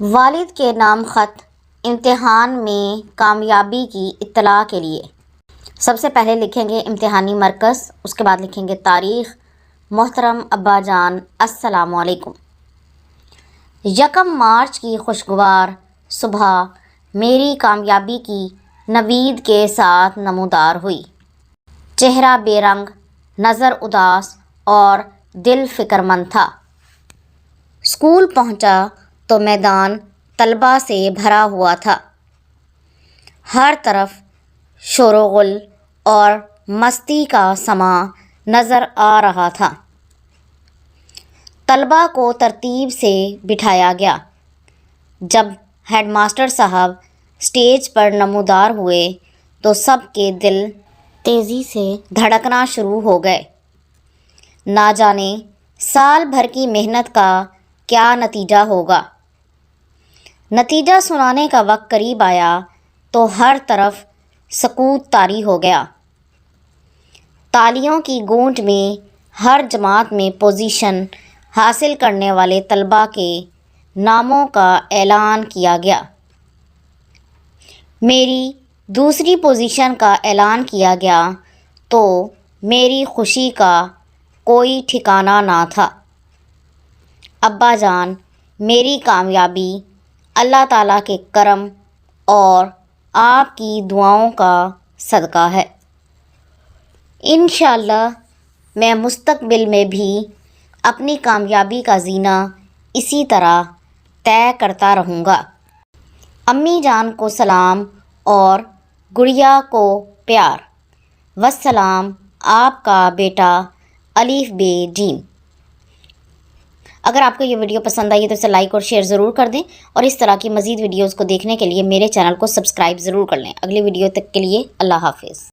والد کے نام خط امتحان میں کامیابی کی اطلاع کے لیے سب سے پہلے لکھیں گے امتحانی مرکز، اس کے بعد لکھیں گے تاریخ۔ محترم ابا جان، السلام علیکم۔ 1 مارچ کی خوشگوار صبح میری کامیابی کی نوید کے ساتھ نمودار ہوئی۔ چہرہ بے رنگ، نظر اداس اور دل فکرمند تھا۔ اسکول پہنچا تو میدان طلباء سے بھرا ہوا تھا۔ ہر طرف شور و غل اور مستی کا سماں نظر آ رہا تھا۔ طلباء کو ترتیب سے بٹھایا گیا۔ جب ہیڈ ماسٹر صاحب اسٹیج پر نمودار ہوئے تو سب کے دل تیزی سے دھڑکنا شروع ہو گئے۔ نہ جانے سال بھر کی محنت کا کیا نتیجہ ہوگا۔ نتیجہ سنانے کا وقت قریب آیا تو ہر طرف سکوت طاری ہو گیا۔ تالیوں کی گونج میں ہر جماعت میں پوزیشن حاصل کرنے والے طلباء کے ناموں کا اعلان کیا گیا۔ میری دوسری پوزیشن کا اعلان کیا گیا تو میری خوشی کا کوئی ٹھکانہ نہ تھا۔ ابا جان، میری کامیابی اللہ تعالیٰ کے کرم اور آپ کی دعاؤں کا صدقہ ہے۔ انشاءاللہ میں مستقبل میں بھی اپنی کامیابی کا زینہ اسی طرح طے کرتا رہوں گا۔ امی جان کو سلام اور گڑیا کو پیار۔ والسلام، آپ کا بیٹا الف ب ج۔ اگر آپ کو یہ ویڈیو پسند آئی ہے تو اسے لائک اور شیئر ضرور کر دیں، اور اس طرح کی مزید ویڈیوز کو دیکھنے کے لیے میرے چینل کو سبسکرائب ضرور کر لیں۔ اگلی ویڈیو تک کے لیے اللہ حافظ۔